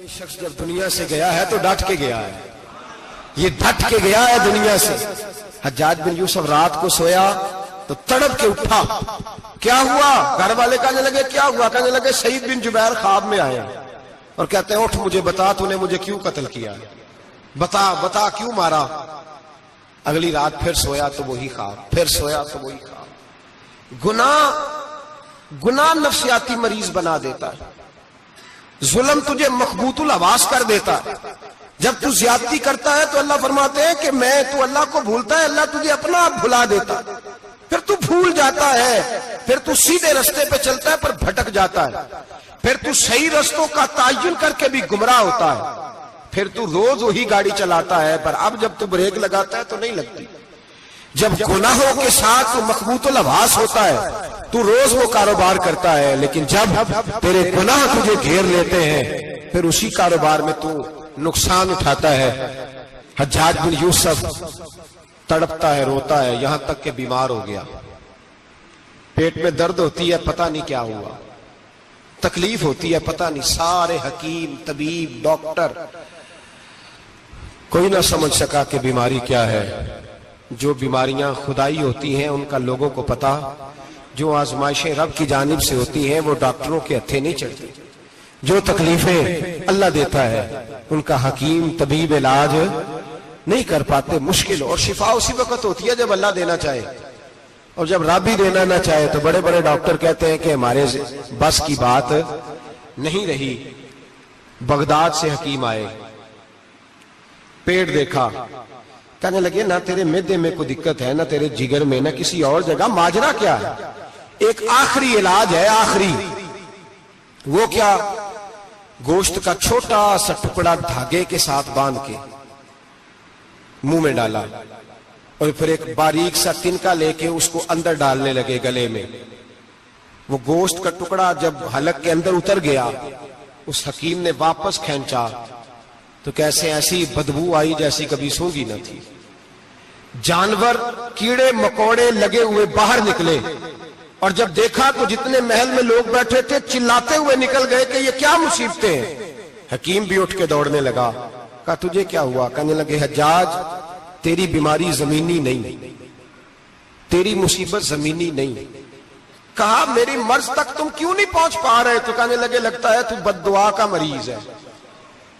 شخص جب دنیا سے گیا ہے تو ڈٹ کے گیا ہے، یہ ڈٹ کے گیا ہے دنیا سے۔ حجاج بن یوسف رات کو سویا تو تڑپ کے اٹھا، کیا ہوا؟ گھر والے کہنے لگے کیا ہوا؟ کہنے لگے سعید بن جبیر خواب میں آئے اور کہتے ہیں اٹھ مجھے بتا تو نے مجھے کیوں قتل کیا، بتا کیوں مارا؟ اگلی رات پھر سویا تو وہی خواب، پھر سویا تو وہی خواب۔ گناہ نفسیاتی مریض بنا دیتا ہے، ظلم تجھے مخبوط الحواس کر دیتا ہے۔ جب تو زیادتی کرتا ہے تو اللہ فرماتے ہیں کہ تو اللہ کو بھولتا ہے، اللہ تجھے اپنا آپ بھلا دیتا ہے، پھر تو بھول جاتا ہے، پھر تو سیدھے رستے پہ چلتا ہے پر بھٹک جاتا ہے، پھر تو صحیح رستوں کا تعین کر کے بھی گمراہ ہوتا ہے، پھر تو روز وہی گاڑی چلاتا ہے پر اب جب تو بریک لگاتا ہے تو نہیں لگتی۔ جب گناہوں کے ساتھ تو مخبوط الحواس ہوتا ہے تو روز وہ کاروبار کرتا ہے، لیکن جب تیرے گناہ تجھے گھیر لیتے ہیں پھر اسی کاروبار میں تو نقصان اٹھاتا ہے۔ حجاج بن یوسف تڑپتا ہے، روتا ہے، یہاں تک کہ بیمار ہو گیا، پیٹ میں درد ہوتی ہے، پتہ نہیں کیا ہوا، تکلیف ہوتی ہے، پتہ نہیں، سارے حکیم طبیب ڈاکٹر کوئی نہ سمجھ سکا کہ بیماری کیا ہے۔ جو بیماریاں خدائی ہوتی ہیں ان کا لوگوں کو پتا، جو آزمائشیں رب کی جانب سے ہوتی ہیں وہ ڈاکٹروں کے ہتھے نہیں چڑھتی، جو تکلیفیں اللہ دیتا ہے ان کا حکیم طبیب علاج نہیں کر پاتے، مشکل، اور شفا اسی وقت ہوتی ہے جب اللہ دینا چاہے، اور جب رب ہی دینا نہ چاہے تو بڑے بڑے ڈاکٹر کہتے ہیں کہ ہمارے بس کی بات نہیں رہی۔ بغداد سے حکیم آئے، پیٹ دیکھا، کہنے لگے نہ تیرے معدے میں کوئی دقت ہے، نہ تیرے جگر میں، نہ کسی اور جگہ، ماجرا کیا ہے؟ ایک آخری علاج ہے، آخری، وہ کیا؟ گوشت کا چھوٹا سا ٹکڑا دھاگے کے ساتھ باندھ کے منہ میں ڈالا اور پھر ایک باریک سا تنکا لے کے اس کو اندر ڈالنے لگے گلے میں۔ وہ گوشت کا ٹکڑا جب حلق کے اندر اتر گیا، اس حکیم نے واپس کھینچا تو کیسے ایسی بدبو آئی جیسی کبھی سونگی نہ تھی۔ جانور کیڑے مکوڑے لگے ہوئے باہر نکلے، اور جب دیکھا تو جتنے محل میں لوگ بیٹھے تھے چلاتے ہوئے نکل گئے کہ یہ کیا مصیبتیں ہیں۔ حکیم بھی اٹھ کے دوڑنے لگا، کہا تجھے کیا ہوا؟ کہنے لگے حجاج تیری بیماری زمینی نہیں، تیری مصیبت زمینی نہیں۔ کہا میری مرض تک تم کیوں نہیں پہنچ پا رہے؟ تو کہنے لگے لگتا ہے تو بد دعا کا مریض ہے،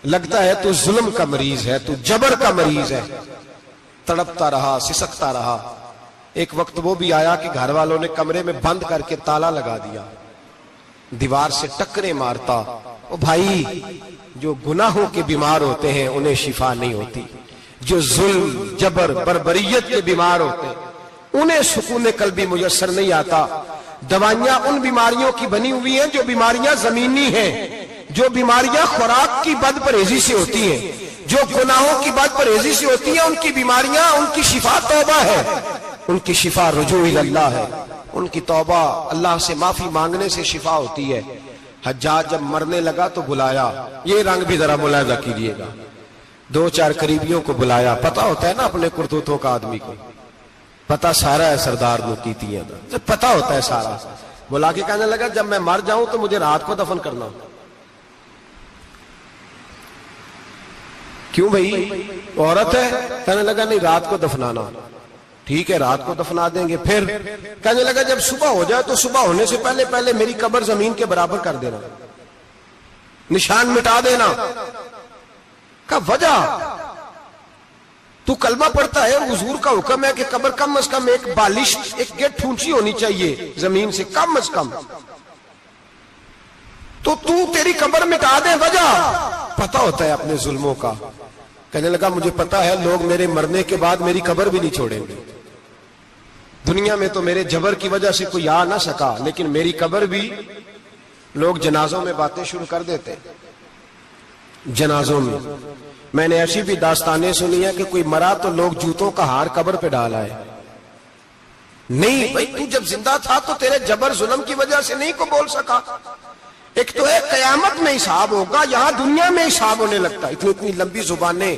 لگتا ہے تو ظلم کا مریض ہے، تو جبر کا مریض ہے۔ تڑپتا رہا، سسکتا رہا۔ ایک وقت وہ بھی آیا کہ گھر والوں نے کمرے میں بند کر کے تالا لگا دیا، دیوار سے ٹکرے مارتا۔ او بھائی، جو گناہوں کے بیمار ہوتے ہیں انہیں شفا نہیں ہوتی، جو ظلم جبر بربریت کے بیمار ہوتے ہیں انہیں سکون قلبی میسر نہیں آتا۔ دوائیاں ان بیماریوں کی بنی ہوئی ہیں جو بیماریاں زمینی ہیں، جو بیماریاں خوراک کی بد پرہیزی سے ہوتی ہیں، جو گناہوں کی بد پرہیزی سے ہوتی ہیں، ان کی بیماریاں، ان کی شفا توبہ ہے، ان کی شفا رجوع اللہ ہے، ان کی توبہ اللہ سے معافی مانگنے سے شفا ہوتی ہے۔ حجاج جب مرنے لگا تو بلایا، یہ رنگ بھی ذرا ملاحظہ کیجئے گا، دو چار قریبیوں کو بلایا، پتہ ہوتا ہے نا اپنے کرتوتوں کا آدمی کو، پتہ سارا ہے سردار نوتیتیاں دا، پتہ ہوتا ہے سارا۔ بلا کے کہنے لگا جب میں مر جاؤں تو مجھے رات کو دفن کرنا۔ کیوں بھائی عورت ہے؟ کہنے لگا نہیں رات کو دفنانا۔ ٹھیک ہے رات کو دفنا دیں گے۔ پھر کہنے لگا جب صبح ہو جائے تو صبح ہونے سے پہلے پہلے میری قبر زمین کے برابر کر دینا، نشان مٹا دینا۔ کہا وجہ؟ تو کلمہ پڑھتا ہے، حضور کا حکم ہے کہ قبر کم از کم ایک بالش، ایک گیٹ اونچی ہونی چاہیے زمین سے کم از کم، تو تیری قبر مٹا دے، وجہ؟ پتہ ہوتا ہے اپنے ظلموں کا۔ کہنے لگا مجھے پتا ہے لوگ میرے مرنے کے بعد میری قبر بھی نہیں چھوڑیں گے، دنیا میں تو میرے جبر کی وجہ سے کوئی آ نہ سکا، لیکن میری قبر بھی لوگ جنازوں میں باتیں شروع کر دیتے۔ جنازوں میں نے ایسی بھی داستانیں سنی ہیں کہ کوئی مرا تو لوگ جوتوں کا ہار قبر پہ ڈال آئے۔ نہیں بھائی، تو جب زندہ تھا تو تیرے جبر ظلم کی وجہ سے نہیں کو بول سکا۔ ایک تو ہے قیامت میں حساب ہوگا، یہاں دنیا میں حساب ہونے لگتا ہے۔ اتنی لمبی زبانیں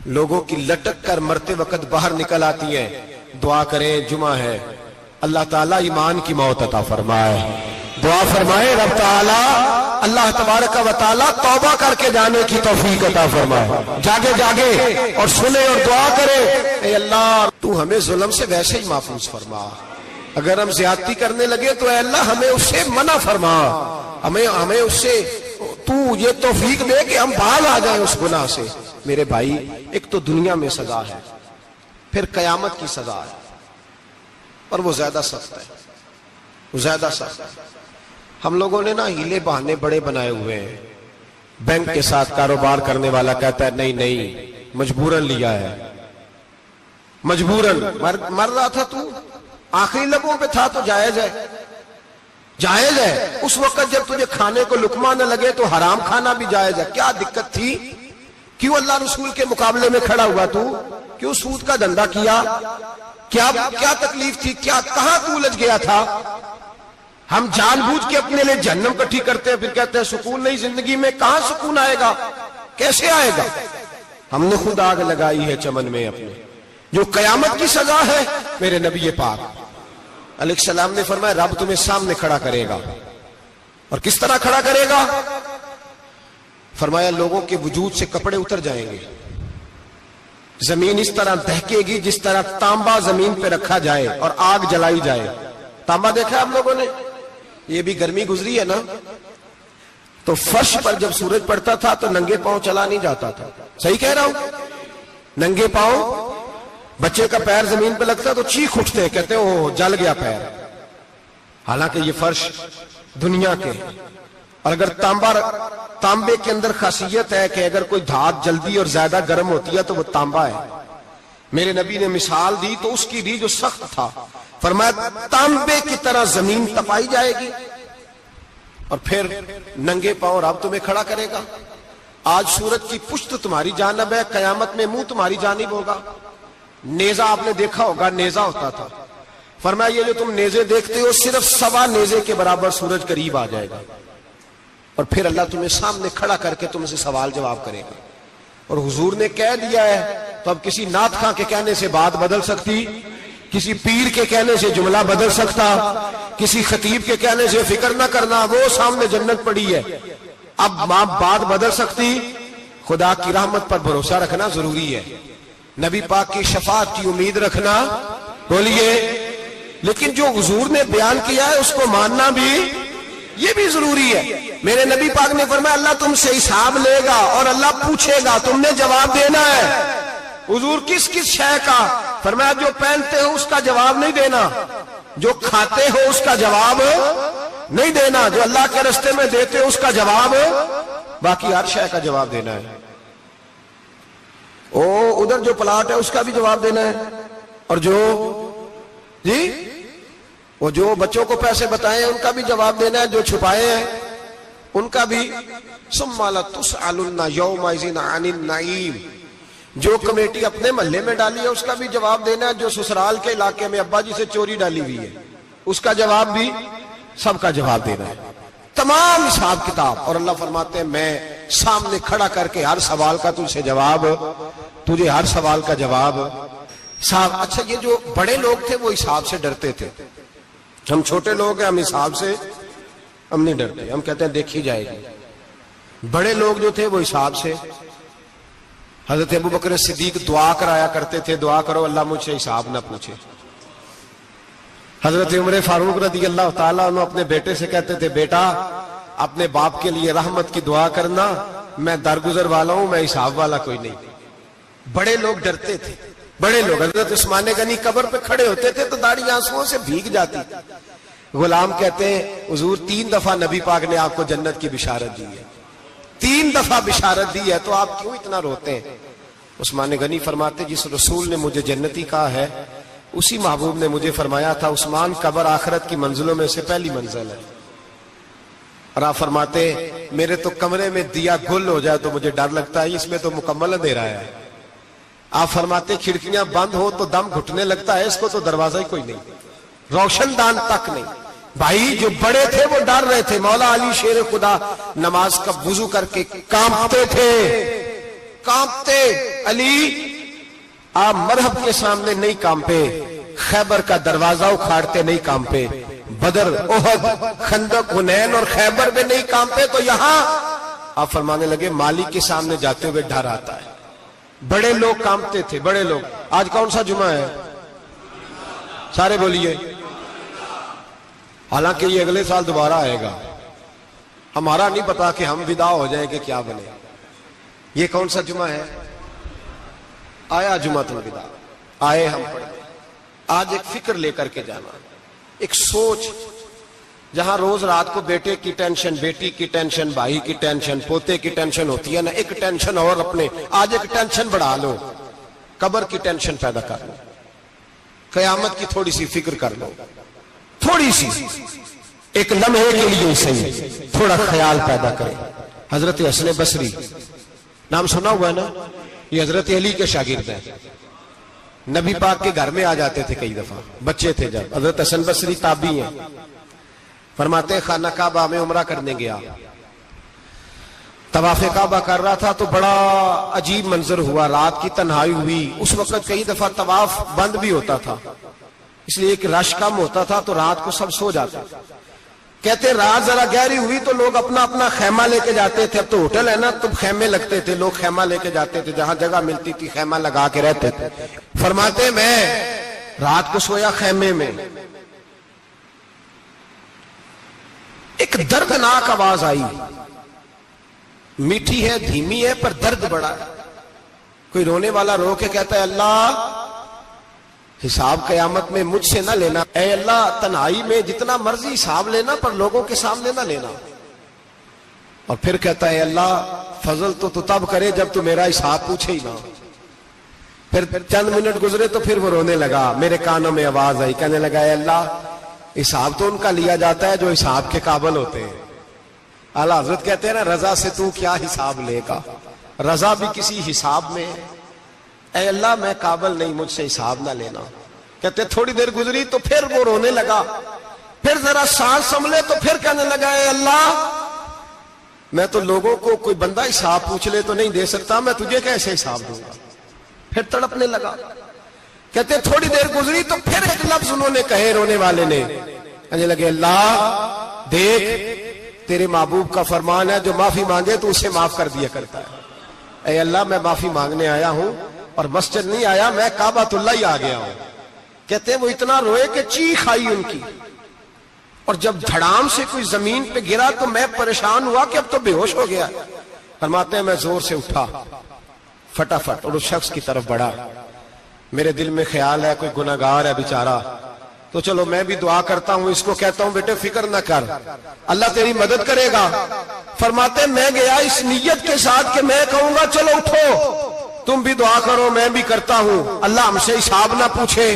لوگوں کی لٹک کر مرتے وقت باہر نکل آتی ہیں۔ دعا کریں، جمعہ ہے، اللہ تعالیٰ ایمان کی موت عطا فرمائے، دعا فرمائے رب تعالی اللہ تبارک و تعالی توبہ کر کے جانے کی توفیق عطا فرمائے، جاگے جاگے اور سنے اور دعا کرے، اے اللہ تو ہمیں ظلم سے ویسے ہی محفوظ فرما، اگر ہم زیادتی کرنے لگے تو اے اللہ ہمیں اس سے منع فرما، ہمیں اس سے تو یہ توفیق دے کہ ہم باز آ جائیں اس گناہ سے۔ میرے بھائی، ایک تو دنیا میں سزا ہے، پھر قیامت کی سزا ہے، اور وہ زیادہ سخت ہے، وہ زیادہ سخت ہے۔ ہم لوگوں نے نا ہیلے بہانے بڑے بنائے ہوئے ہیں۔ بینک کے ساتھ کاروبار کرنے والا کہتا ہے نہیں نہیں مجبوراً لیا ہے، مجبوراً مر رہا تھا تو آخری لبوں پہ تھا تو جائز ہے، جائز ہے۔ اس وقت جب تجھے کھانے کو لقمہ نہ لگے تو حرام کھانا بھی جائز ہے، کیا دقت تھی؟ کیوں اللہ رسول کے مقابلے میں کھڑا ہوا تو؟ کیوں سود کا دھندا کیا؟ کیا تکلیف تھی؟ کہاں تو الجھ گیا تھا؟ ہم جان بوجھ کے اپنے لیے جہنم کٹھی کرتے ہیں، پھر کہتے ہیں سکون نہیں زندگی میں۔ کہاں سکون آئے گا؟ کیسے آئے گا؟ ہم نے خود آگ لگائی ہے چمن میں اپنے۔ جو قیامت کی سزا ہے، میرے نبی پاک علیہ السلام نے فرمایا رب تمہیں سامنے کھڑا کرے گا، اور کس طرح کھڑا کرے گا؟ فرمایا لوگوں کے وجود سے کپڑے اتر جائیں گے، زمین اس طرح دہکے گی جس طرح تانبا زمین پہ رکھا جائے اور آگ جلائی جائے۔ تانبا دیکھا آپ لوگوں نے؟ یہ بھی گرمی گزری ہے نا، تو فرش پر جب سورج پڑتا تھا تو ننگے پاؤں چلا نہیں جاتا تھا، صحیح کہہ رہا ہوں؟ ننگے پاؤں، بچے کا پیر زمین پہ لگتا تو چیخ اٹھتے ہیں، کہتے ہیں اوہ جل گیا پیر، حالانکہ یہ فرش دنیا کے۔ اور اگر تانبے کے اندر خاصیت ہے کہ اگر کوئی دھات جلدی اور زیادہ گرم ہوتی ہے تو وہ تانبا ہے۔ میرے نبی نے مثال دی تو اس کی دی جو سخت تھا، فرمایا تانبے کی طرح زمین تپائی جائے گی، اور پھر ننگے پاؤں رب تمہیں کھڑا کرے گا۔ آج سورج کی پشت تمہاری جانب ہے، قیامت میں منہ تمہاری جانب ہوگا۔ نیزہ آپ نے دیکھا ہوگا، نیزہ ہوتا تھا، فرمایا یہ جو تم نیزے دیکھتے ہو صرف 1.25 نیزے کے برابر سورج قریب آ جائے گا، اور پھر اللہ تمہیں سامنے کھڑا کر کے تم سے سوال جواب کرے گا۔ اور حضور نے کہہ دیا ہے تو اب کسی نعت خواں کے کہنے سے بات بدل سکتی، کسی پیر کے کہنے سے جملہ بدل سکتا، کسی خطیب کے کہنے سے فکر نہ کرنا وہ سامنے جنت پڑی ہے، اب بات بدل سکتی؟ خدا کی رحمت پر بھروسہ رکھنا ضروری ہے، نبی پاک کی شفاعت کی امید رکھنا، بولیے، لیکن جو حضور نے بیان کیا ہے اس کو ماننا بھی یہ بھی ضروری ہے۔ میرے نبی پاک نے فرمایا اللہ تم سے حساب لے گا اور اللہ پوچھے گا، تم نے جواب دینا ہے۔ حضور کس کس شے کا؟ فرمایا جو پہنتے ہو اس کا جواب نہیں دینا، جو کھاتے ہو اس کا جواب نہیں دینا، جو اللہ کے راستے میں دیتے ہو اس کا جواب، باقی ہر شے کا جواب دینا ہے۔ ادھر جو پلاٹ ہے اس کا بھی جواب دینا ہے، اور وہ جو بچوں کو پیسے بتائے ہیں ان کا بھی جواب دینا ہے، جو چھپائے ہیں ان کا بھی۔ ثم لتسألن یومئذ عن النعیم، جو کمیٹی اپنے محلے میں ڈالی ہے اس کا بھی جواب دینا ہے، جو سسرال کے علاقے میں ابا جی سے چوری ڈالی ہوئی ہے اس کا جواب بھی، سب کا جواب دینا ہے، تمام حساب کتاب۔ اور اللہ فرماتے ہیں میں سامنے کھڑا کر کے ہر سوال کا تجھے ہر سوال کا جواب صاحب۔ اچھا یہ جو بڑے لوگ تھے وہ حساب سے ڈرتے تھے، ہم چھوٹے لوگ ہیں ہم حساب سے ہم نہیں ڈرتے، ہم کہتے ہیں دیکھی جائے گی۔ بڑے لوگ جو تھے وہ حساب سے، حضرت ابوبکر صدیق دعا کرایا کرتے تھے، دعا کرو اللہ مجھ سے حساب نہ پوچھے۔ حضرت عمر فاروق رضی اللہ تعالیٰ عنہ اپنے بیٹے سے کہتے تھے بیٹا اپنے باپ کے لیے رحمت کی دعا کرنا، میں درگزر والا ہوں، میں حساب والا کوئی نہیں۔ بڑے لوگ ڈرتے تھے، بڑے لوگ۔ حضرت عثمان غنی قبر پہ کھڑے ہوتے تھے تو داڑھی آنسوؤں سے بھیگ جاتی، غلام کہتے ہیں حضور 3 دفعہ نبی پاک نے آپ کو جنت کی بشارت دی ہے، 3 دفعہ بشارت دی ہے، تو آپ کیوں اتنا روتے ہیں؟ عثمان غنی فرماتے جس رسول نے مجھے جنتی کہا ہے اسی محبوب نے مجھے فرمایا تھا عثمان قبر آخرت کی منزلوں میں سے پہلی منزل ہے۔ اور آپ فرماتے میرے تو کمرے میں دیا گل ہو جائے تو مجھے ڈر لگتا ہے، اس میں تو مکمل اندھیرا ہے۔ آپ فرماتے کھڑکیاں بند ہو تو دم گھٹنے لگتا ہے، اس کو تو دروازہ ہی کوئی نہیں، روشن دان تک نہیں۔ بھائی جو بڑے تھے وہ ڈر رہے تھے۔ مولا علی شیر خدا نماز کا وضو کر کے کانپتے تھے، کانپتے۔ علی آپ مرحب کے سامنے نہیں کانپے، خیبر کا دروازہ اکھاڑتے نہیں کانپے، بدر، احد، خندق، حنین اور خیبر میں نہیں کانپے تو یہاں آپ فرمانے لگے مالک کے سامنے جاتے ہوئے ڈر آتا ہے. بڑے لوگ کانپتے تھے، بڑے لوگ. آج کون سا جمعہ ہے؟ سارے بولیے. حالانکہ یہ اگلے سال دوبارہ آئے گا، ہمارا نہیں پتا کہ ہم ودا ہو جائیں کہ کیا بنے. یہ کون سا جمعہ ہے؟ آیا جمعہ الوداع، آئے ہم پڑھیں. آج ایک فکر لے کر کے جانا، ایک سوچ. جہاں روز رات کو بیٹے کی ٹینشن، بیٹی کی ٹینشن، بھائی کی ٹینشن، پوتے کی ٹینشن ہوتی ہے نا، ایک ٹینشن اور اپنے آج ایک ٹینشن بڑھا لو، قبر کی ٹینشن پیدا کر لو، قیامت کی تھوڑی سی فکر کر لو، تھوڑی سی، ایک لمحے کے لیے صحیح تھوڑا خیال پیدا کرے. حضرت حسن بصری نام سنا ہوا ہے نا، یہ حضرت علی کے شاگرد ہیں. نبی پاک کے گھر میں آ جاتے تھے کئی دفعہ، بچے تھے جب. حضرت حسن بصری تابعی ہیں. فرماتے ہیں خانہ کعبہ میں عمرہ کرنے گیا، طواف کعبہ کر رہا تھا تو بڑا عجیب منظر ہوا. رات کی تنہائی ہوئی. اس وقت کئی دفعہ طواف بند بھی ہوتا تھا، اس لیے ایک رش کم ہوتا تھا تو رات کو سب سو جاتے. کہتے رات ذرا گہری ہوئی تو لوگ اپنا اپنا خیمہ لے کے جاتے تھے. اب تو ہوٹل ہے نا تو خیمے لگتے تھے، لوگ خیمہ لے کے جاتے تھے، جہاں جگہ ملتی تھی خیمہ لگا کے رہتے تھے. فرماتے میں رات کو سویا خیمے میں، ایک دردناک آواز آئی. میٹھی ہے، دھیمی ہے، پر درد بڑا ہے. کوئی رونے والا رو کے کہتا ہے اللہ حساب قیامت میں مجھ سے نہ لینا، اے اللہ تنہائی میں جتنا مرضی حساب لینا پر لوگوں کے سامنے نہ لینا. اور پھر کہتا ہے اللہ فضل تو تب کرے جب تو میرا حساب پوچھے ہی نہ. پھر چند منٹ گزرے تو پھر وہ رونے لگا. میرے کانوں میں آواز آئی، کہنے لگا اے اللہ حساب تو ان کا لیا جاتا ہے جو حساب کے قابل ہوتے ہیں. اعلیٰ حضرت کہتے ہیں نا رضا سے تو کیا حساب لے گا، رضا بھی کسی حساب میں ہے. اے اللہ میں قابل نہیں، مجھ سے حساب نہ لینا. کہتے تھوڑی دیر گزری تو پھر وہ رونے لگا. پھر ذرا سانس سنبھلے تو پھر کہنے لگا اے اللہ میں تو لوگوں کو کوئی بندہ حساب پوچھ لے تو نہیں دے سکتا، میں تجھے کیسے حساب دوں گا. پھر تڑپنے لگا. کہتے تھوڑی دیر گزری تو پھر ایک لفظ انہوں نے کہے رونے والے نے، کہنے لگے اللہ دیکھ تیرے محبوب کا فرمان ہے جو معافی مانگے تو اسے معاف کر دیا کرتا ہے. اے اللہ میں معافی مانگنے آیا ہوں اور مسجد نہیں آیا، میں کعبۃ اللہ ہی آ گیا ہوں. کہتے ہیں وہ اتنا روئے کہ چیخ آئی ان کی. اور جب دھڑام سے کوئی زمین پہ گرا تو میں پریشان ہوا کہ اب تو بے ہوش ہو گیا. فرماتے ہیں میں زور سے اٹھا فٹافٹ اور اس شخص کی طرف بڑھا. میرے دل میں خیال ہے کوئی گناہگار ہے بیچارہ، تو چلو میں بھی دعا کرتا ہوں. اس کو کہتا ہوں بیٹے فکر نہ کر، اللہ تیری مدد کرے گا. فرماتے میں گیا اس نیت کے ساتھ کہ میں کہوں گا چلو اٹھو تم بھی دعا کرو، میں بھی کرتا ہوں، اللہ ہم سے حساب نہ پوچھے.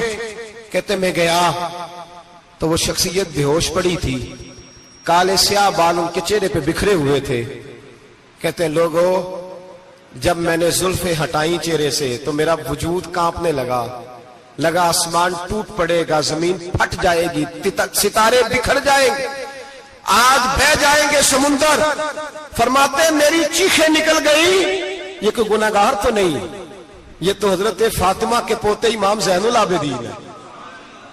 کہتے میں گیا تو وہ شخصیت بے ہوش پڑی تھی، کالے سیاہ بال ان کے چہرے پہ بکھرے ہوئے تھے. کہتے ہیں لوگوں جب میں نے زلفیں ہٹائیں چہرے سے تو میرا وجود کانپنے لگا آسمان ٹوٹ پڑے گا، زمین پھٹ جائے گی، ستارے بکھر جائیں گے، آج بہ جائیں گے سمندر. فرماتے میری چیخیں نکل گئی. یہ کوئی گناہگار تو نہیں، یہ تو حضرت فاطمہ کے پوتے امام زین العابدین ہے.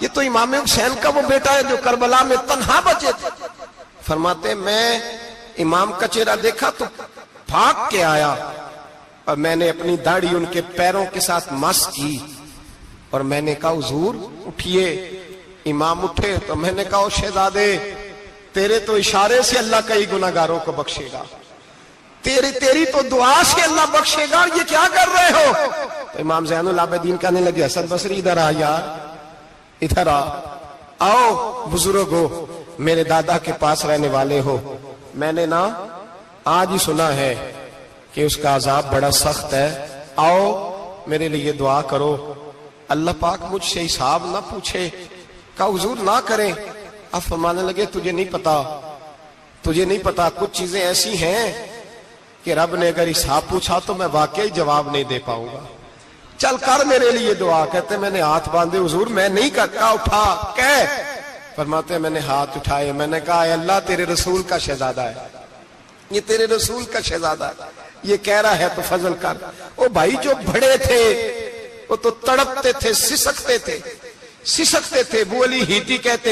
یہ تو امام حسین کا وہ بیٹا ہے جو کربلا میں تنہا بچے تھے. فرماتے میں امام کا چہرہ دیکھا تو بھاگ کے آیا اور میں نے اپنی داڑھی ان کے پیروں کے ساتھ مس کی اور میں نے کہا حضور اٹھیے. امام اٹھے تو میں نے کہا شہزادے تیرے تو اشارے سے اللہ کئی گناہگاروں کو بخشے گا، تیری تو دعا سے اللہ بخشے گا، یہ کیا کر رہے ہو؟ تو امام زین العابدین کہنے لگے حسن بصری ادھر آ یار، ادھر آؤ بزرگو، میرے دادا کے پاس رہنے والے ہو. میں نے نا آج ہی سنا ہے کہ اس کا عذاب بڑا سخت ہے، آؤ میرے لیے دعا کرو، اللہ پاک مجھ سے حساب نہ پوچھے. کہا حضور نہ کریں. اب فرمانے لگے تجھے نہیں پتا کچھ چیزیں ایسی ہیں کہ رب نے اگر حساب پوچھا تو میں واقعی جواب نہیں دے پاؤں گا، چل کر میرے لیے دعا. کہتے میں نے ہاتھ باندھے حضور میں نہیں کرتا. اٹھا کہہ. فرماتے میں نے ہاتھ اٹھائے، میں نے کہا اے اللہ تیرے رسول کا شہزادہ ہے، یہ تیرے رسول کا شہزادہ ہے، یہ کہہ رہا ہے تو فضل کر. وہ بھائی جو بڑے تھے وہ تو تڑپتے تھے، سسکتے تھے. ابو علی ہیتی کہتے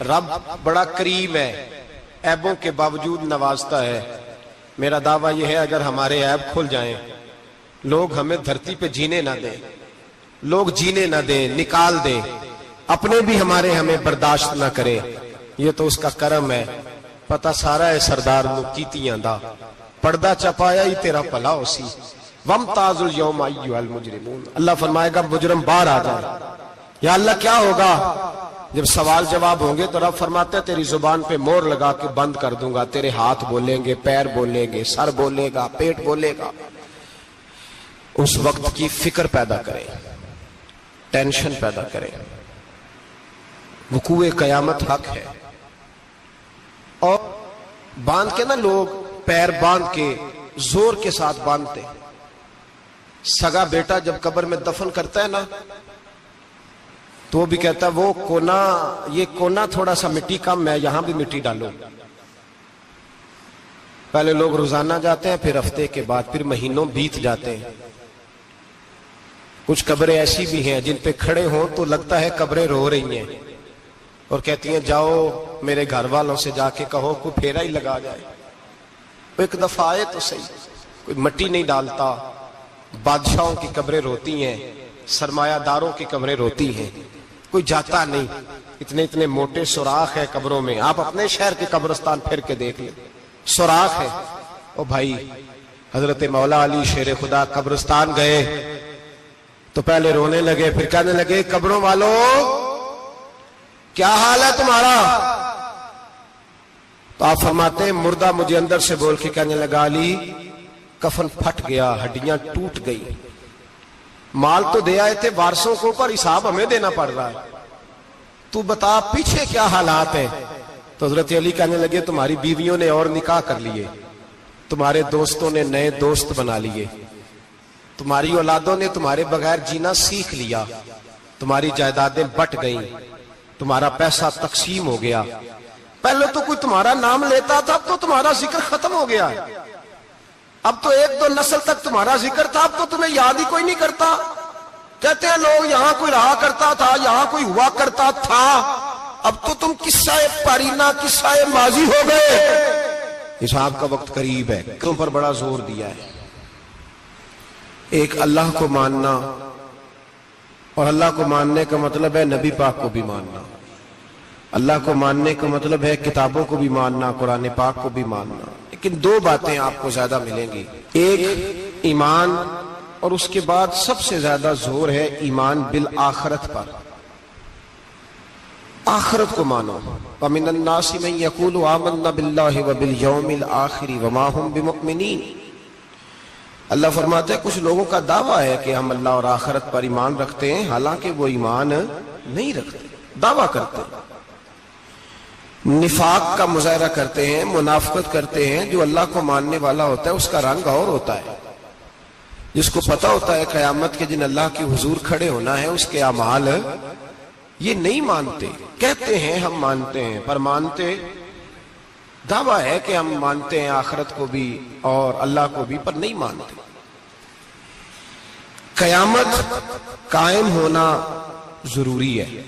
رب بڑا کریم ہے، عیبوں کے باوجود نوازتا ہے۔ میرا دعویٰ یہ ہے اگر ہمارے عیب کھل جائیں، لوگ ہمیں دھرتی پہ جینے نہ دیں، لوگ جینے نہ دیں، نکال دیں، اپنے بھی ہمیں برداشت نہ کرے، یہ تو اس کا کرم ہے۔ پتہ سارا ہے سردار نو کیتیاں دا، پردہ چپایا ہی تیرا پلا اسی، وَامْتَازُ الْيَوْمَ أَيُّهَا الْمُجْرِمُونَ۔ اللہ فرمائے گا مجرم باہر آ جائے۔ یا اللہ کیا ہوگا؟ جب سوال جواب ہوں گے تو رب فرماتا ہے تیری زبان پہ مور لگا کے بند کر دوں گا، تیرے ہاتھ بولیں گے، پیر بولیں گے، سر بولے گا، پیٹ بولے گا۔ اس وقت کی فکر پیدا کریں، ٹینشن پیدا کریں۔ وقوع قیامت حق ہے، اور باندھ کے نا لوگ پیر باندھ کے زور کے ساتھ باندھتے۔ سگا بیٹا جب قبر میں دفن کرتا ہے نا تو وہ بھی کہتا ہے وہ کونا، یہ کونا تھوڑا سا مٹی کم ہے، یہاں بھی مٹی ڈالو۔ پہلے لوگ روزانہ جاتے ہیں، پھر ہفتے کے بعد، پھر مہینوں بیت جاتے ہیں۔ کچھ قبریں ایسی بھی ہیں جن پہ کھڑے ہوں تو لگتا ہے قبریں رو رہی ہیں اور کہتی ہیں جاؤ میرے گھر والوں سے جا کے کہو کوئی پھیرا ہی لگا جائے، ایک دفعہ آئے تو صحیح۔ کوئی مٹی نہیں ڈالتا۔ بادشاہوں کی قبریں روتی ہیں، سرمایہ داروں کی قبریں روتی ہیں، کوئی جاتا نہیں۔ اتنے اتنے موٹے سوراخ ہے قبروں میں، آپ اپنے شہر کے قبرستان پھر کے دیکھ لیں، سوراخ ہے۔ او بھائی، حضرت مولا علی شیر خدا قبرستان گئے تو پہلے رونے لگے، پھر کہنے لگے قبروں والوں کیا حال ہے تمہارا؟ تو آپ فرماتے ہیں مردہ مجھے اندر سے بول کے کہنے لگا علی کفن پھٹ گیا، ہڈیاں ٹوٹ گئی، مال تو دے آئے تھے وارثوں کو پر حساب ہمیں دینا پڑ رہا ہے، تو بتا پیچھے کیا حالات ہیں؟ تو حضرت علی کہنے لگے تمہاری بیویوں نے اور نکاح کر لیے، تمہارے دوستوں نے نئے دوست بنا لیے، تمہاری اولادوں نے تمہارے بغیر جینا سیکھ لیا، تمہاری جائیدادیں بٹ گئیں، تمہارا پیسہ تقسیم ہو گیا۔ پہلے تو کوئی تمہارا نام لیتا تھا، اب تو تمہارا ذکر ختم ہو گیا ہے، اب تو ایک دو نسل تک تمہارا ذکر تھا، اب تو تمہیں یاد ہی کوئی نہیں کرتا۔ کہتے ہیں لوگ یہاں کوئی رہا کرتا تھا، یہاں کوئی ہوا کرتا تھا، اب تو تم قصہ پارینہ، قصہ ماضی ہو گئے۔ حساب کا وقت قریب ہے، تم پر بڑا زور دیا ہے۔ ایک اللہ کو ماننا، اور اللہ کو ماننے کا مطلب ہے نبی پاک کو بھی ماننا، اللہ کو ماننے کا مطلب ہے کتابوں کو بھی ماننا، قرآن پاک کو بھی ماننا۔ لیکن دو باتیں آپ کو زیادہ ملیں گی، ایک ایمان، اور اس کے بعد سب سے زیادہ زور ہے ایمان بالآخرت پر۔ آخرت کو مانو۔ وَمِنَ النَّاسِ مَن يَقُولُ آمَنَّا بِاللَّهِ وَبِالْيَوْمِ الْآخِرِ وَمَا هُمْ بِمُؤْمِنِينَ۔ اللہ فرماتے ہیں کچھ لوگوں کا دعویٰ ہے کہ ہم اللہ اور آخرت پر ایمان رکھتے ہیں، حالانکہ وہ ایمان نہیں رکھتے، دعویٰ کرتے ہیں، نفاق کا مظاہرہ کرتے ہیں، منافقت کرتے ہیں۔ جو اللہ کو ماننے والا ہوتا ہے اس کا رنگ اور ہوتا ہے، جس کو پتہ ہوتا ہے قیامت کے دن اللہ کی حضور کھڑے ہونا ہے، اس کے اعمال یہ نہیں مانتے، کہتے ہیں ہم مانتے ہیں، پر مانتے، دعویٰ ہے کہ ہم مانتے ہیں آخرت کو بھی اور اللہ کو بھی، پر نہیں مانتے۔ قیامت قائم ہونا ضروری ہے۔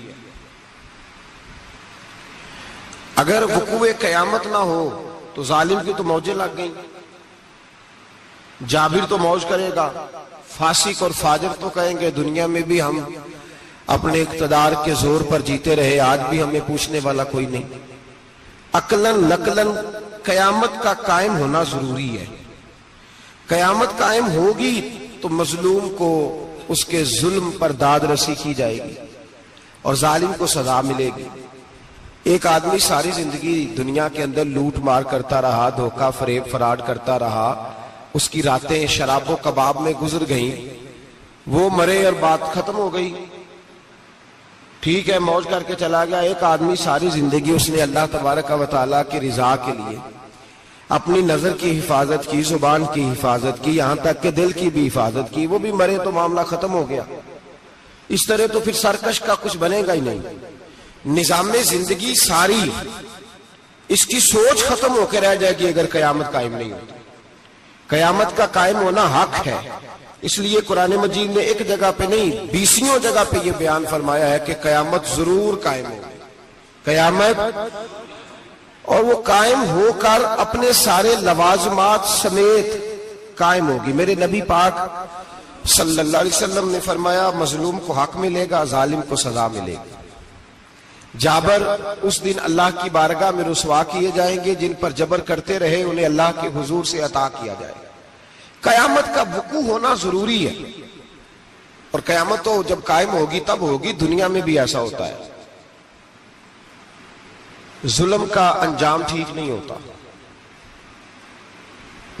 اگر وقوع قیامت نہ ہو تو ظالم کی تو موجیں لگ گئیں، جابر تو موج کرے گا، فاسق اور فاجر تو کہیں گے دنیا میں بھی ہم اپنے اقتدار کے زور پر جیتے رہے، آج بھی ہمیں پوچھنے والا کوئی نہیں۔ عقلاً نقلاً قیامت کا قائم ہونا ضروری ہے۔ قیامت قائم ہوگی تو مظلوم کو اس کے ظلم پر داد رسی کی جائے گی اور ظالم کو سزا ملے گی۔ ایک آدمی ساری زندگی دنیا کے اندر لوٹ مار کرتا رہا، دھوکہ فریب فراڈ کرتا رہا، اس کی راتیں شراب و کباب میں گزر گئیں، وہ مرے اور بات ختم ہو گئی، ٹھیک ہے موج کر کے چلا گیا۔ ایک آدمی ساری زندگی اس نے اللہ تبارک و تعالیٰ کی رضا کے لیے اپنی نظر کی حفاظت کی، زبان کی حفاظت کی، یہاں تک کہ دل کی بھی حفاظت کی، وہ بھی مرے تو معاملہ ختم ہو گیا۔ اس طرح تو پھر سرکش کا کچھ بنے گا ہی نہیں۔ نظام زندگی ساری اس کی سوچ ختم ہو کے رہ جائے گی اگر قیامت قائم نہیں ہوتی۔ قیامت کا قائم ہونا حق ہے، اس لیے قرآن مجید نے ایک جگہ پہ نہیں 20 جگہ پہ یہ بیان فرمایا ہے کہ قیامت ضرور قائم ہوگی۔ قیامت، اور وہ قائم ہو کر اپنے سارے لوازمات سمیت قائم ہوگی۔ میرے نبی پاک صلی اللہ علیہ وسلم نے فرمایا مظلوم کو حق ملے گا، ظالم کو سزا ملے گی۔ جابر اس دن اللہ کی بارگاہ میں رسوا کیے جائیں گے، جن پر جبر کرتے رہے انہیں اللہ کے حضور سے عطا کیا جائے گا۔ قیامت کا وقوع ہونا ضروری ہے، اور قیامت تو جب قائم ہوگی تب ہوگی، دنیا میں بھی ایسا ہوتا ہے۔ ظلم کا انجام ٹھیک نہیں ہوتا،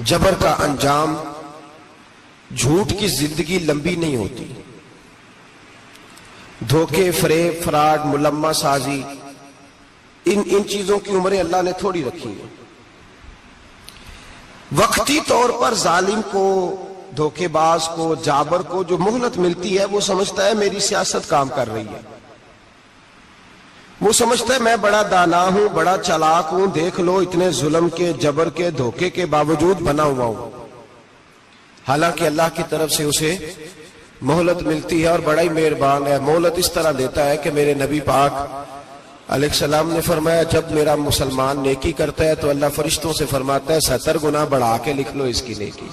جبر کا انجام، جھوٹ کی زندگی لمبی نہیں ہوتی، دھوکے، فریب، فراڈ، ملمہ سازی، ان چیزوں کی عمریں اللہ نے تھوڑی رکھی ہیں۔ وقتی طور پر ظالم کو، دھوکے باز کو، جابر کو جو مہلت ملتی ہے وہ سمجھتا ہے میری سیاست کام کر رہی ہے، وہ سمجھتا ہے میں بڑا دانا ہوں، بڑا چالاک ہوں، دیکھ لو اتنے ظلم کے، جبر کے، دھوکے کے باوجود بنا ہوا ہوں۔ حالانکہ اللہ کی طرف سے اسے مہلت ملتی ہے، اور بڑا ہی مہربان ہے۔ مہلت اس طرح دیتا ہے کہ میرے نبی پاک علیہ السلام نے فرمایا جب میرا مسلمان نیکی کرتا ہے تو اللہ فرشتوں سے فرماتا ہے 70 گنا بڑھا کے لکھ لو اس کی نیکی،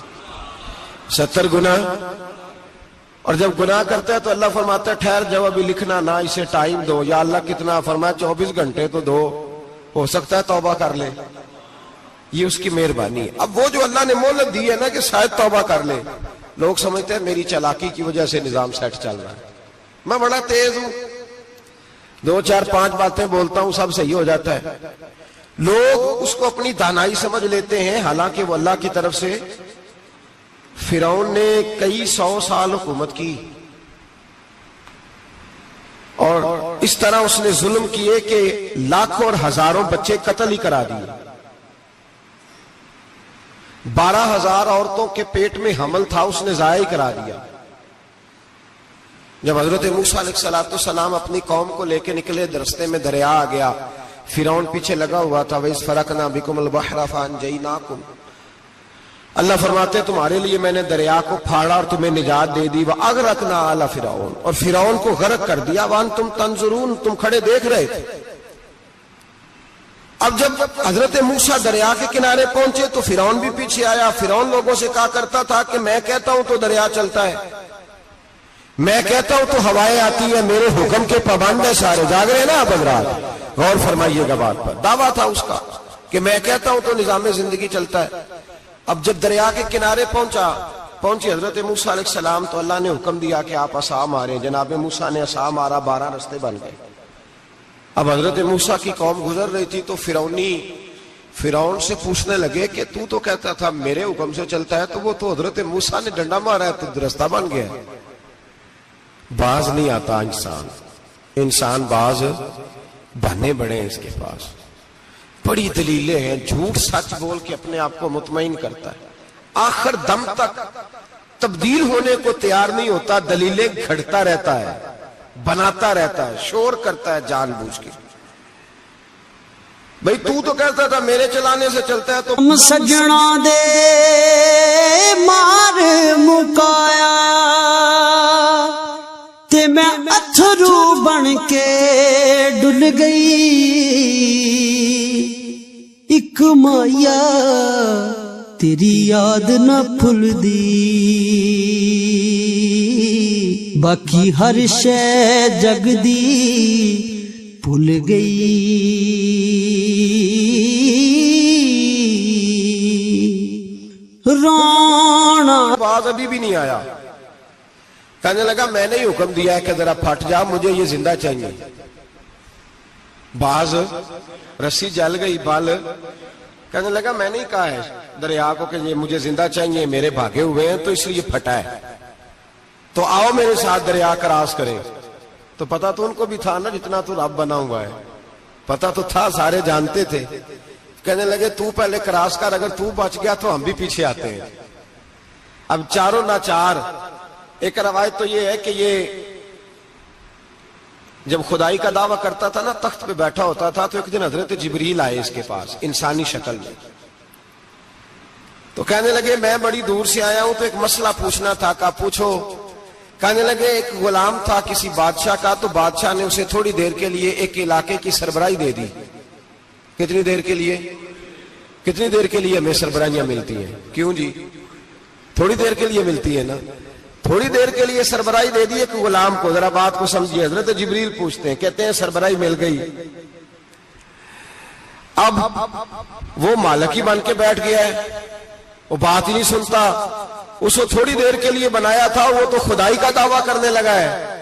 70 گنا۔ اور جب گناہ کرتا ہے تو اللہ فرماتا ہے ٹھہر جاؤ، ابھی لکھنا نہ، اسے ٹائم دو۔ یا اللہ کتنا؟ فرمایا 24 گھنٹے تو دو، ہو سکتا ہے توبہ کر لے۔ یہ اس کی مہربانی ہے۔ اب وہ جو اللہ نے مہلت دی ہے نا کہ شاید توبہ کر لے، لوگ سمجھتے ہیں میری چالاکی کی وجہ سے نظام سیٹ چل رہا ہے، میں بڑا تیز ہوں، 2 4 5 باتیں بولتا ہوں سب صحیح ہو جاتا ہے۔ لوگ اس کو اپنی دانائی سمجھ لیتے ہیں، حالانکہ وہ اللہ کی طرف سے۔ فرعون نے کئی 100 سال حکومت کی، اور اس طرح اس نے ظلم کیے کہ لاکھوں اور ہزاروں بچے قتل ہی کرا دیے۔ 12,000 عورتوں کے پیٹ میں حمل تھا، اس نے ضائع کرا دیا۔ جب حضرت موسیٰ علیہ السلام اپنی قوم کو لے کے نکلے، رستے میں دریا آ گیا، فرعون پیچھے لگا ہوا تھا۔ وَإِذْ فَرَقْنَا بِكُمُ الْبَحْرَ فَأَنْجَيْنَاكُمْ، اللہ فرماتے تمہارے لیے میں نے دریا کو پھاڑا اور تمہیں نجات دے دی۔ وَأَغْرَقْنَا آلَ فِرْعَوْنَ، اور فرعون کو غرق کر دیا۔ وَأَنْتُمْ تَنْظُرُونَ، تم کھڑے دیکھ رہے تھے۔ اب جب حضرت موسیٰ دریا کے کنارے پہنچے تو فرعون بھی پیچھے آیا۔ فرعون لوگوں سے کہا کرتا تھا کہ میں کہتا ہوں تو دریا چلتا ہے، میں کہتا ہوں تو ہوائیں آتی ہیں، میرے حکم کے پابند ہے سارے۔ جاگ رہے نا آپ حضرات، غور فرمائیے گا بات پر۔ دعویٰ تھا اس کا کہ میں کہتا ہوں تو نظام زندگی چلتا ہے۔ اب جب دریا کے کنارے پہنچی حضرت موسیٰ علیہ السلام تو اللہ نے حکم دیا کہ آپ عصا ماریں۔ جناب موسیٰ نے عصا مارا، 12 رستے بن گئے۔ اب حضرت موسیٰ کی قوم گزر رہی تھی تو فرعون سے پوچھنے لگے کہ تو کہتا تھا میرے حکم سے چلتا ہے، تو وہ تو حضرت موسیٰ نے ڈنڈا مارا ہے تو رستہ بن گیا۔ باز نہیں آتا انسان باز بہانے بڑے ہیں اس کے پاس، بڑی دلیلیں ہیں، جھوٹ سچ بول کے اپنے آپ کو مطمئن کرتا ہے، آخر دم تک تبدیل ہونے کو تیار نہیں ہوتا، دلیلیں گھڑتا رہتا ہے، بناتا رہتا ہے، شور کرتا ہے جان بوجھ کے۔ بھئی تو کہتا تھا میرے چلانے سے چلتا ہے، تو سجنا دے مار مکایا تے میں اتھرو بن کے ڈل گئی، ایک مایا تیری یاد نہ بھول دی، باقی ہر شے جگ دی بھول گئی۔ رانا باز ابھی بھی نہیں آیا، کہنے لگا میں نے ہی حکم دیا ہے کہ ذرا پھٹ جا، مجھے یہ زندہ چاہیے۔ باز رسی جل گئی، بال کہنے لگا میں نے ہی کہا ہے دریا کو کہ یہ مجھے زندہ چاہیے، میرے بھاگے ہوئے ہیں تو اس لیے پھٹا ہے، تو آؤ میرے ساتھ دریا کراس کریں۔ تو پتا تو ان کو بھی تھا نا جتنا تو رب بنا ہوا ہے، پتا تو تھا، سارے جانتے تھے۔ کہنے لگے تو پہلے کراس کر، اگر تو بچ گیا تو ہم بھی پیچھے آتے ہیں۔ اب چاروں ناچار۔ ایک روایت تو یہ ہے کہ یہ جب خدائی کا دعویٰ کرتا تھا نا، تخت پہ بیٹھا ہوتا تھا، تو ایک دن حضرت جبریل آئے اس کے پاس انسانی شکل میں، تو کہنے لگے میں بڑی دور سے آیا ہوں تو ایک مسئلہ پوچھنا تھا۔ کہا پوچھو۔ کہنے لگے ایک غلام تھا کسی بادشاہ کا، تو بادشاہ نے اسے تھوڑی دیر کے لیے ایک علاقے کی سربراہی دے دی۔ کتنی دیر کے لیے؟ کتنی دیر کے لیے ہمیں سربراہیاں ملتی ہیں؟ کیوں جی؟ تھوڑی دیر کے لیے ملتی ہے نا۔ تھوڑی دیر کے لیے سربراہی دے دی ایک غلام کو۔ ذرا بات کو سمجھیے، حضرت جبریل پوچھتے ہیں، کہتے ہیں سربراہی مل گئی، اب وہ مالک ہی بن کے بیٹھ گیا ہے، وہ بات ہی نہیں سنتا، اس کو تھوڑی دیر کے لیے بنایا تھا، وہ تو خدائی کا دعویٰ کرنے لگا ہے،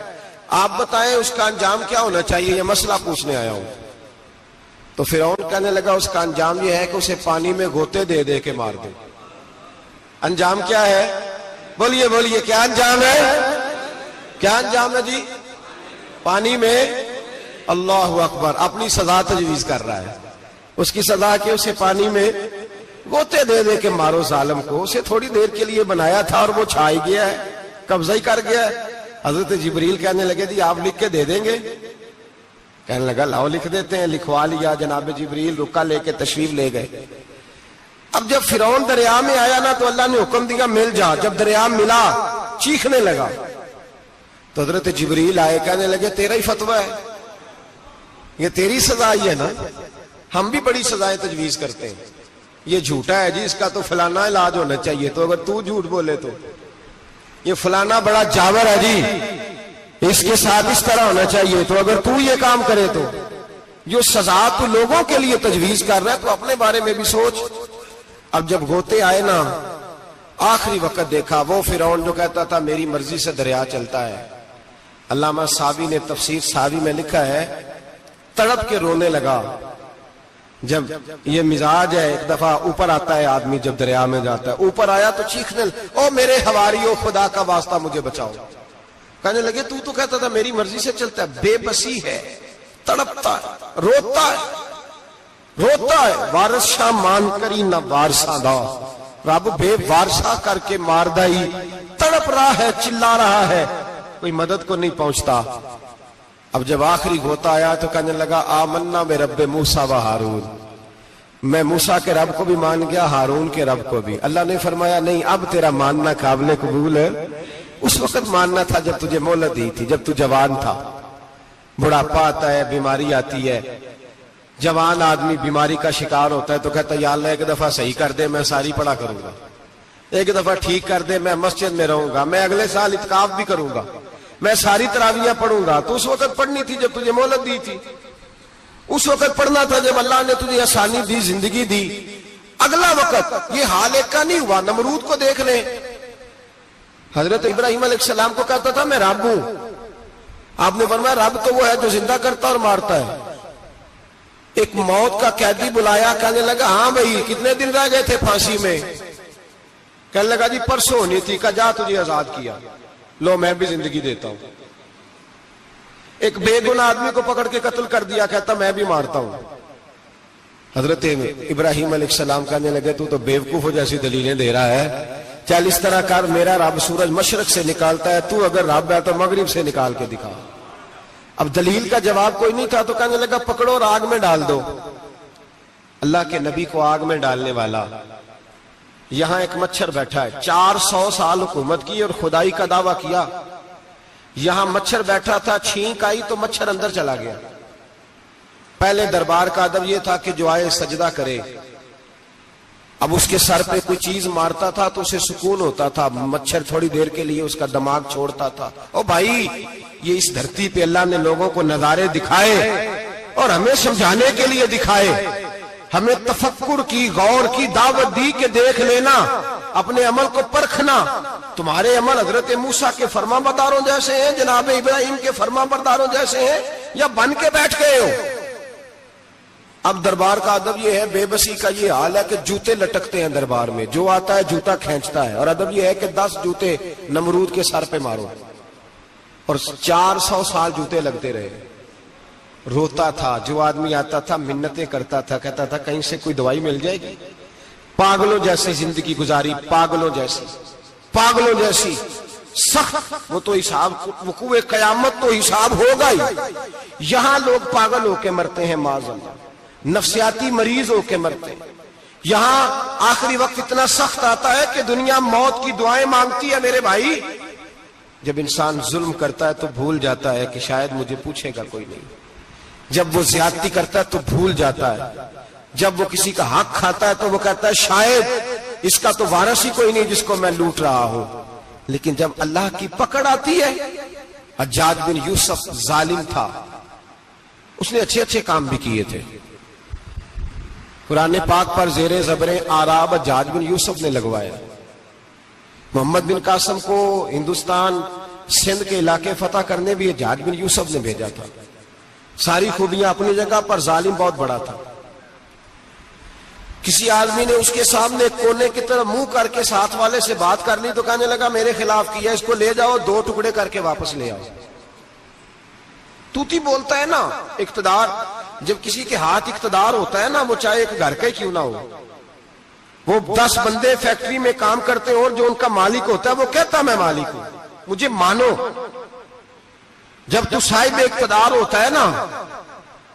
آپ بتائیں اس کا انجام کیا ہونا چاہیے؟ یہ مسئلہ پوچھنے آیا ہوں۔ تو فرعون کہنے لگا اس کا انجام یہ ہے کہ اسے پانی میں غوطے دے دے کے مار دے۔ انجام کیا ہے؟ بولیے بولیے، کیا انجام ہے؟ کیا انجام ہے جی؟ پانی میں، اللہ اکبر، اپنی سزا تجویز کر رہا ہے۔ اس کی سزا کہ اسے پانی میں غوطے دے دے کے مارو ظالم کو۔ اسے تھوڑی دیر کے لیے بنایا تھا اور وہ چھائی گیا ہے، قبضہ ہی کر گیا ہے۔ حضرت جبریل کہنے لگے جی آپ لکھ کے دے دیں گے؟ کہنے لگا لاؤ لکھ دیتے ہیں۔ لکھوا لیا، جناب جبریل رکا لے کے تشریف لے گئے۔ اب جب فرعون دریا میں آیا نا تو اللہ نے حکم دیا مل جا۔ جب دریا ملا چیخنے لگا تو حضرت جبریل آئے، کہنے لگے تیرا ہی فتویٰ ہے، یہ تیری سزا ہی ہے نا، ہم بھی بڑی سزائیں تجویز کرتے ہیں، یہ جھوٹا ہے جی، اس کا تو فلانا علاج ہونا چاہیے، تو اگر تو جھوٹ بولے تو یہ فلانا بڑا جاور ہے جی، اس کے ساتھ اس طرح ہونا چاہیے، تو اگر تو یہ کام کرے تو جو سزا تو لوگوں کے لیے تجویز کر رہا ہے تو اپنے بارے میں بھی سوچ۔ اب جب غوطے آئے نا، آخری وقت دیکھا وہ فرعون جو کہتا تھا میری مرضی سے دریا چلتا ہے، علامہ صاوی نے تفسیر صاوی میں لکھا ہے تڑپ کے رونے لگا۔ جب یہ مزاج ہے، ایک دفعہ اوپر آتا ہے آدمی جب دریا میں جاتا ہے، اوپر آیا تو چیخنے او میرے حواریو خدا کا واسطہ مجھے بچاؤ۔ کہنے لگے تو کہتا تھا میری مرضی سے چلتا ہے، بے بسی ہے، تڑپتا ہے، روتا ہے، وارث شاہ مان کری نہ وارثہ دا، رب بے وارثہ کر کے مار دائی، تڑپ رہا ہے، چلا رہا ہے، کوئی مدد کو نہیں پہنچتا۔ اب جب آخری غوطہ آیا تو کہنے لگا آمنا بے رب موسیٰ و ہارون، میں موسیٰ کے رب کو بھی مان گیا، ہارون کے رب کو بھی۔ اللہ نے فرمایا نہیں، اب تیرا ماننا قابل قبول ہے، اس وقت ماننا تھا جب تجھے مہلت دی تھی، جب تو جوان تھا۔ بڑھاپا آتا ہے، بیماری آتی ہے، جوان آدمی بیماری کا شکار ہوتا ہے تو کہتا ہے یا اللہ ایک دفعہ صحیح کر دے میں ساری پڑھا کروں گا، ایک دفعہ ٹھیک کر دے میں مسجد میں رہوں گا، میں اگلے سال اعتکاف بھی کروں گا، میں ساری تراویحیں پڑھوں گا۔ تو اس وقت پڑھنی تھی جب تجھے مہلت دی تھی، اس وقت پڑھنا تھا جب اللہ نے تجھے آسانی دی، زندگی دی۔ اگلا وقت یہ حال ایک کا نہیں ہوا۔ نمرود کو دیکھ لیں، حضرت ابراہیم علیہ السلام کو کہتا تھا میں رب ہوں، آپ نے فرمایا رب تو وہ ہے جو زندہ کرتا اور مارتا ہے۔ ایک موت کا قیدی بلایا، کہنے لگا ہاں بھائی کتنے دن رہ گئے تھے پھانسی میں؟ کہنے لگا جی پرسوں ہونی تھی، کہا جا تجھے آزاد کیا، لو میں بھی زندگی دیتا ہوں۔ ایک بے گناہ آدمی کو پکڑ کے قتل کر دیا، کہتا میں بھی مارتا ہوں۔ حضرت ابراہیم علیہ السلام کہنے لگے تو بیوقوفوں جیسی دلیلیں دے رہا ہے، چل اس طرح کر، میرا رب سورج مشرق سے نکالتا ہے، تو اگر رب ہے تو مغرب سے نکال کے دکھا۔ اب دلیل کا جواب کوئی نہیں تھا تو کہنے لگا پکڑو اور آگ میں ڈال دو۔ اللہ کے نبی کو آگ میں ڈالنے والا، یہاں ایک مچھر بیٹھا ہے، 400 سال حکومت کی اور خدائی کا دعویٰ کیا، یہاں مچھر بیٹھا تھا، چھینک آئی تو مچھر اندر چلا گیا۔ پہلے دربار کا ادب یہ تھا کہ جو آئے سجدہ کرے، اب اس کے سر پہ کوئی چیز مارتا تھا تو اسے سکون ہوتا تھا، مچھر تھوڑی دیر کے لیے اس کا دماغ چھوڑتا تھا۔ او بھائی یہ اس دھرتی پہ اللہ نے لوگوں کو نظارے دکھائے اور ہمیں سمجھانے کے لیے دکھائے، ہمیں تفکر کی، غور کی دعوت دی کہ دیکھ لینا، اپنے عمل کو پرکھنا۔ تمہارے عمل حضرت موسیٰ کے فرما برداروں جیسے ہیں، جناب ابراہیم کے فرما برداروں جیسے ہیں، یا بن کے بیٹھ گئے ہو؟ اب دربار کا ادب یہ ہے، بے بسی کا یہ حال ہے کہ جوتے لٹکتے ہیں دربار میں، جو آتا ہے جوتا کھینچتا ہے، اور ادب یہ ہے کہ 10 جوتے نمرود کے سر پہ مارو، اور 400 سال جوتے لگتے رہے۔ روتا تھا، جو آدمی آتا تھا منتیں کرتا تھا، کہتا تھا کہیں سے کوئی دوائی مل جائے گی۔ پاگلوں جیسی زندگی گزاری، پاگلوں جیسی سخت، وہ تو حساب وقوع قیامت تو حساب ہوگا ہی۔ یہاں لوگ پاگل ہو کے مرتے ہیں، معاذ اللہ، نفسیاتی مریض ہو کے مرتے ہیں۔ یہاں آخری وقت اتنا سخت آتا ہے کہ دنیا موت کی دعائیں مانگتی ہے، میرے بھائی جب انسان ظلم کرتا ہے تو بھول جاتا ہے کہ شاید مجھے پوچھے گا کوئی نہیں. جب وہ زیادتی کرتا ہے تو بھول جاتا ہے. جب وہ کسی کا حق کھاتا ہے تو وہ کہتا ہے شاید اس کا تو وارث ہی کوئی نہیں جس کو میں لوٹ رہا ہوں. لیکن جب اللہ کی پکڑ آتی ہے، حجاج بن یوسف ظالم تھا، اس نے اچھے اچھے کام بھی کیے تھے. قرآن پاک پر زیر زبر آراب حجاج بن یوسف نے لگوایا. محمد بن قاسم کو ہندوستان سندھ کے علاقے فتح کرنے بھی حجاج بن یوسف نے بھیجا تھا. ساری خوبیاں اپنی جگہ پر، ظالم بہت بڑا تھا. کسی آدمی نے اس کے سامنے کونے کی طرف منہ کر کے ساتھ والے سے بات کر لی تو کہنے لگا میرے خلاف کیا، اس کو لے جاؤ 2 ٹکڑے کر کے واپس لے آؤ. توتی بولتا ہے نا اقتدار. جب کسی کے ہاتھ اقتدار ہوتا ہے نا، وہ چاہے ایک گھر کا ہی کیوں نہ ہو، وہ 10 بندے فیکٹری میں کام کرتے ہیں اور جو ان کا مالک ہوتا ہے وہ کہتا میں مالک ہوں، مجھے مانو. جب تو صاحب اقتدار ہوتا ہے نا،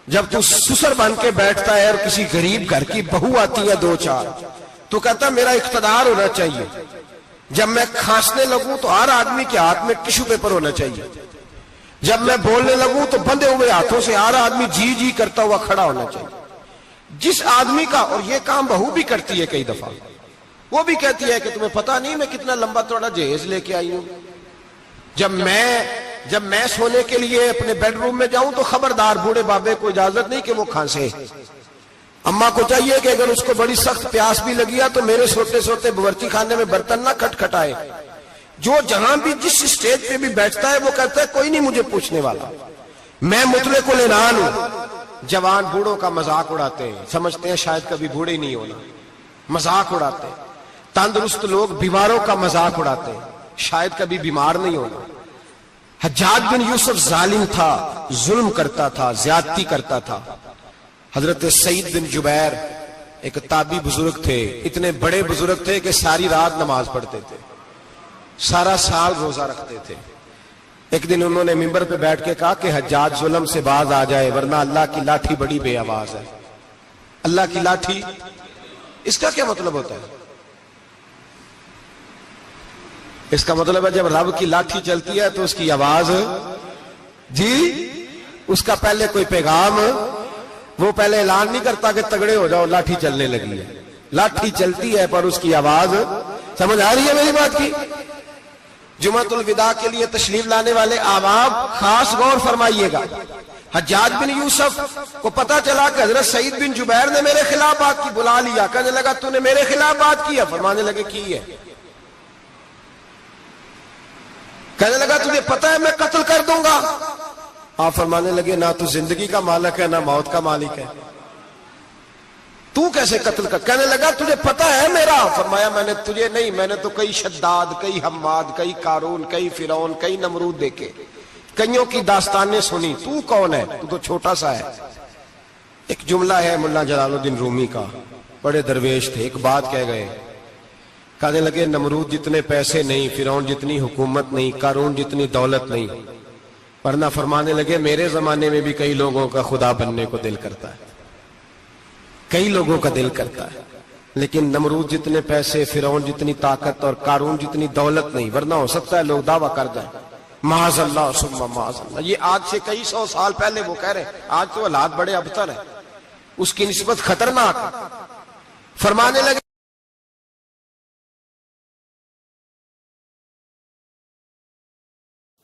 جب تو سسر بن کے بیٹھتا ہے اور کسی غریب گھر کی بہو آتی ہے 2-4 تو کہتا میرا اقتدار ہونا چاہیے. جب میں کھانسنے لگوں تو ہر آدمی کے ہاتھ میں ٹشو پیپر ہونا چاہیے. جب میں بولنے لگوں تو بندھے ہوئے ہاتھوں سے ہر آدمی جی جی کرتا ہوا کھڑا ہونا چاہیے. جس آدمی کا، اور یہ کام بہو بھی کرتی ہے کئی دفعہ، وہ بھی کہتی ہے کہ تمہیں پتا نہیں میں کتنا لمبا چوڑا جہیز لے کے آئی ہوں. جب میں سونے کے لیے اپنے بیڈ روم میں جاؤں تو خبردار بوڑھے بابے کو اجازت نہیں کہ وہ کھانسے. اماں کو چاہیے کہ اگر اس کو بڑی سخت پیاس بھی لگی ہے تو میرے سوتے سوتے باورچی خانے میں برتن نہ کھٹکھٹائے. جو جہاں بھی جس اسٹیج پہ بھی بیٹھتا ہے وہ کہتا ہے کوئی نہیں مجھے پوچھنے والا، میں مطلق العنان ہوں. جوان بوڑھوں کا مذاق اڑاتے ہیں، سمجھتے ہیں شاید کبھی بوڑھے نہیں ہونا، مذاق اڑاتے ہیں. تندرست لوگ بیماروں کا مذاق اڑاتے ہیں، شاید کبھی بیمار نہیں ہونا. حجاج بن یوسف ظالم تھا، ظلم کرتا تھا، زیادتی کرتا تھا. حضرت سعید بن جبیر ایک تابعی بزرگ تھے، اتنے بڑے بزرگ تھے کہ ساری رات نماز پڑھتے تھے، سارا سال روزہ رکھتے تھے. ایک دن انہوں نے منبر پہ بیٹھ کے کہا کہ حجاج ظلم سے باز آ جائے ورنہ اللہ کی لاٹھی بڑی بے آواز ہے. اللہ کی لاٹھی، اس کا کیا مطلب ہوتا ہے؟ اس کا مطلب ہے جب رب کی لاٹھی چلتی ہے تو اس کی آواز، جی اس کا پہلے کوئی پیغام، وہ پہلے اعلان نہیں کرتا کہ تگڑے ہو جاؤ لاٹھی چلنے لگی ہے. لاٹھی چلتی ہے پر اس کی آواز، سمجھ آ رہی ہے میری بات کی؟ جمعۃ الوداع کے لیے تشریف لانے والے احباب خاص غور فرمائیے گا. حجاج بن یوسف کو پتا چلا کہ حضرت سعید بن جبیر نے میرے خلاف بات کی، بلا لیا. کہنے لگا تو نے میرے خلاف بات کی ہے؟ فرمانے لگے کی ہے. کہنے لگا تجھے پتا ہے میں قتل کر دوں گا؟ آپ فرمانے لگے نہ تو زندگی کا مالک ہے نہ موت کا مالک ہے، تو کیسے قتل کر؟ کہنے لگا تجھے پتا ہے میرا؟ فرمایا میں نے تجھے نہیں، میں نے تو کئی شداد، کئی حماد، کئی قارون، کئی فرعون، کئی نمرود دیکھے، کئیوں کی داستانیں سنی. تو کون ہے؟ تو چھوٹا سا ہے. ایک جملہ ہے ملا جلال الدین رومی کا، بڑے درویش تھے، ایک بات کہہ گئے. کہنے لگے نمرود جتنے پیسے نہیں، فرعون جتنی حکومت نہیں، قارون جتنی دولت نہیں، ورنہ فرمانے لگے میرے زمانے میں بھی کئی لوگوں کا خدا بننے کو دل کرتا ہے، کئی لوگوں کا دل کرتا ہے، لیکن نمرود جتنے پیسے، فرعون جتنی طاقت اور قارون جتنی دولت نہیں، ورنہ ہو سکتا ہے لوگ دعویٰ کر جائیں معاذ اللہ ثم معاذ اللہ. یہ آج سے کئی 100 سال پہلے وہ کہہ رہے ہیں، آج تو حالات بڑے ابتر ہیں، اس کی نسبت خطرناک. فرمانے لگے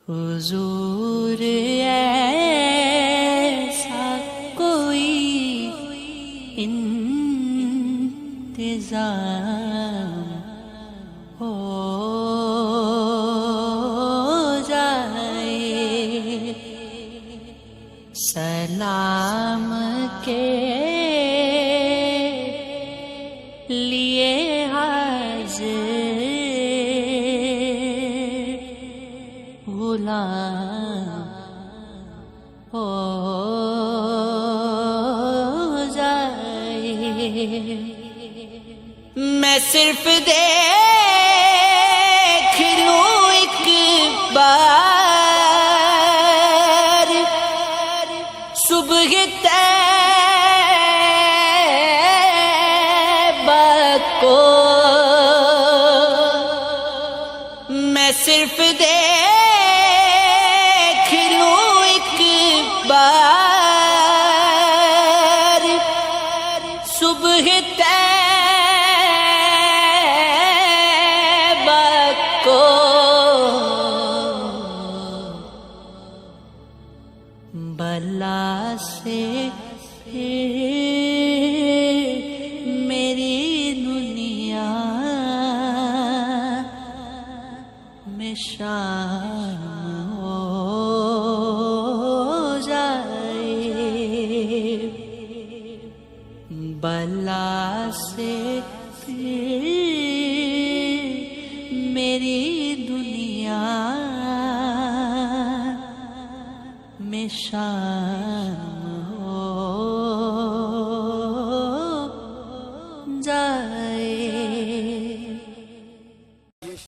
حضور ایسا کوئی انتظام ہو جائے، سلام کے لیے حاضر غلام ہو جائے. میں صرف دیکھ لوں ایک بار صبح طیبہ کو، میں صرف دیکھ بلا سے پھر میری دنیا میں شام